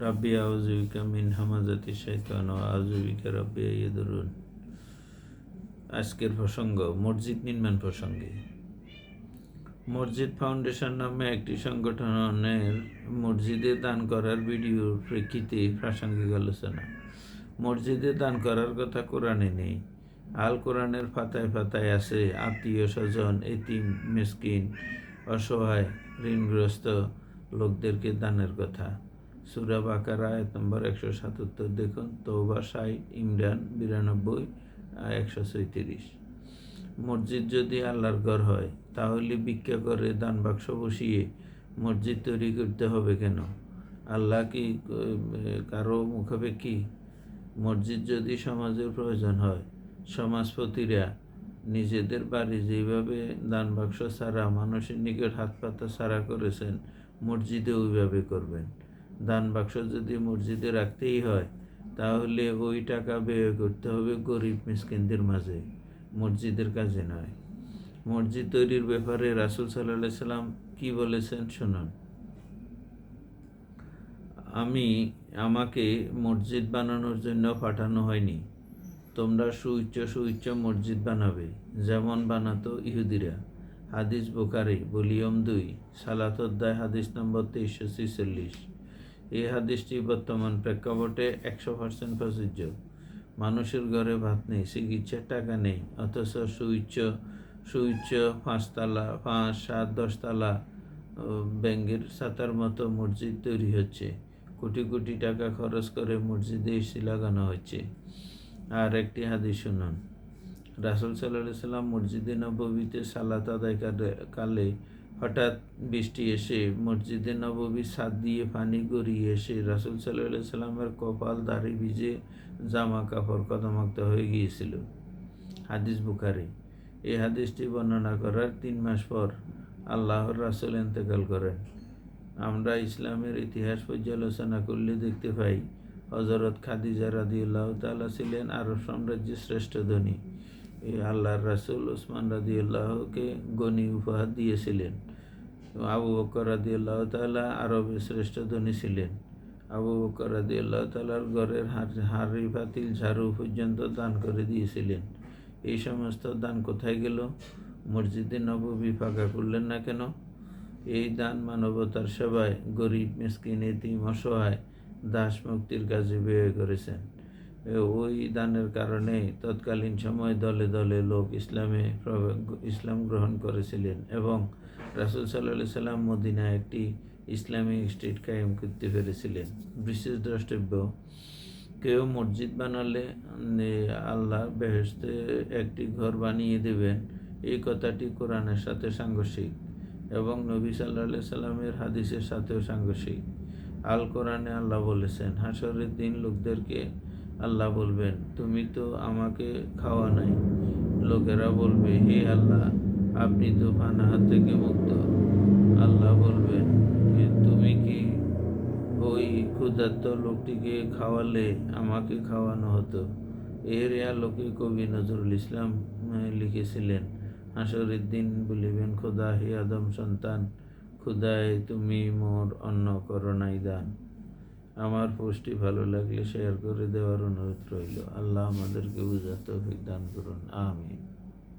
রাব্বি আউযু বিকা মিন হামাযাতি শাইতান ওয়া আউযু বিকা রাব্বি আইয়াহদুরুন। আজকের প্রসঙ্গ মসজিদ নির্মাণ প্রসঙ্গে। মসজিদ ফাউন্ডেশন নামে একটি সংগঠনের মসজিদে দান করার ভিডিওর প্রেক্ষিতে প্রাসঙ্গিক আলোচনা। মসজিদে দান করার কথা কোরআনে নেই। আল কোরআনের পাতায় পাতায় আছে আত্মীয় স্বজন, এতিম, মিসকিন, অসহায়, ঋণগ্রস্ত লোকদেরকে দানের কথা। সূরা বাকারা আয়াত নম্বর 177 দেখুন, তওবা 60, ইমরান 92, 136। মসজিদ যদি আল্লাহর ঘর হয় তাহলে ভিক্ষা করে দান বাক্স বসিয়ে মসজিদ তৈরি করতে হবে কেন? আল্লাহ কি কারো মুখাপেক্ষী? মসজিদ যদি সমাজের প্রয়োজন হয়, সমাজপতিরা নিজেদের বাড়ি যেভাবে দান বাক্স ছাড়া মানুষের নিকট হাত পাতা ছাড়া করেছেন, মসজিদে ওইভাবে করবেন। দান বাক্স যদি মসজিদে রাখতেই হয় তাহলে ওই টাকা ব্যয় করতে হবে গরিব মিসকিনদের মাঝে, মসজিদের কাজে নয়। মসজিদ তৈরির ব্যাপারে রাসূল সাল্লাল্লাহু আলাইহি সাল্লাম কি বলেছেন শুনুন। আমাকে মসজিদ বানানোর জন্য পাঠানো হয়নি। তোমরা সুউচ্চ মসজিদ বানাবে, যেমন বানাতো ইহুদিরা। হাদিস বুখারী ভলিউম 2, সালাত অধ্যায়, হাদিস নম্বর 2346। এই হাদিসটি বর্তমান প্রেক্ষাপটে 100% প্রযোজ্য। মানুষের ঘরে ভাত নেই, চিকিৎসার টাকা নেই, অথচ সুউচ্চ 5 তালা, 5, 7, 10 তালা ব্যাঙ্গের ছাতার মতো মসজিদ তৈরি হচ্ছে। কোটি কোটি টাকা খরচ করে মসজিদে এসি লাগানো হচ্ছে। আর একটি হাদিস শুনুন। রাসূল সাল্লাল্লাহু আলাইহি সাল্লাম মসজিদে নববীতে সালাত আদায় কালে হঠাৎ বৃষ্টি এসে মসজিদে নববীর ছাদ দিয়ে পানি গড়িয়ে এসে রাসূল সাল্লাল্লাহু আলাইহি সাল্লামের কপাল, দাড়ি ভিজে জামা কাপড় কদমাক্ত হয়ে গিয়েছিল। হাদিস বুখারী। এই হাদিসটি বর্ণনা করার 3 মাস পর আল্লাহর রাসূল ইন্তেকাল করেন। আমরা ইসলামের ইতিহাস পর্যালোচনা করলে দেখতে পাই হযরত খাদিজা রাদিয়াল্লাহু তাআলা ছিলেন আরব সাম্রাজ্যের শ্রেষ্ঠ ধনী। আল্লাহর রাসূল ওসমান রাদিয়াল্লাহুকে গনি উপহার দিয়েছিলেন। আবু বকর রাদিয়াল্লাহু তাআলা আরবের শ্রেষ্ঠ ধনী ছিলেন। আবু বকর রাদিয়াল্লাহু তাআলার ঘরের হাঁড়ি পাতিল ঝাড়ু পর্যন্ত দান করে দিয়েছিলেন। এই সমস্ত দান কোথায় গেল? মসজিদে নববী পাকা করলেন না কেন? এই দান মানবতার সেবায়, গরিব, মিসকিন, এতিম, অসহায়, দাস মুক্তির কাজে ব্যয় করেছেন। ওই দানের কারণে তৎকালীন সময় দলে দলে লোক ইসলাম গ্রহণ করেছিলেন এবং রাসূল সাল্লাল্লাহু আলাইহি সাল্লাম মদিনায় একটি ইসলামিক স্টেট কায়েম করতে পেরেছিলেন। বিশেষ দ্রষ্টব্য, কেউ মসজিদ বানালে আল্লাহ বেহেশতে একটি ঘর বানিয়ে দেবেন, এই কথাটি কোরআনের সাথে সাংঘর্ষিক এবং নবী সাল্লাল্লাহু আলাইহি সাল্লামের হাদিসের সাথেও সাংঘর্ষিক। আল কোরআনে আল্লাহ বলেছেন, হাসরের দিন লোকদেরকে আল্লাহ বলবেন, তুমি তো আমাকে খাওয়া নাই। লোকেরা বলবে, হে আল্লাহ, আপনি তো পানাহার থেকে মুক্ত। আল্লাহ বলবেন, তুমি কি ওই ক্ষুধার্ত লোকটিকে খাওয়ালে? আমাকে খাওয়ানো হতো। এর আলোকে কবি নজরুল ইসলাম লিখেছিলেন, হাসরের দিন বলিবেন খোদা, হে আদম সন্তান, খোদায় তুমি মোর অন্ন করো নাই দান। আমার পোস্টটি ভালো লাগলে শেয়ার করে দেওয়ার অনুরোধ রইল। আল্লাহ আমাদেরকে বুঝার তৌফিক দান করুন। আমিন।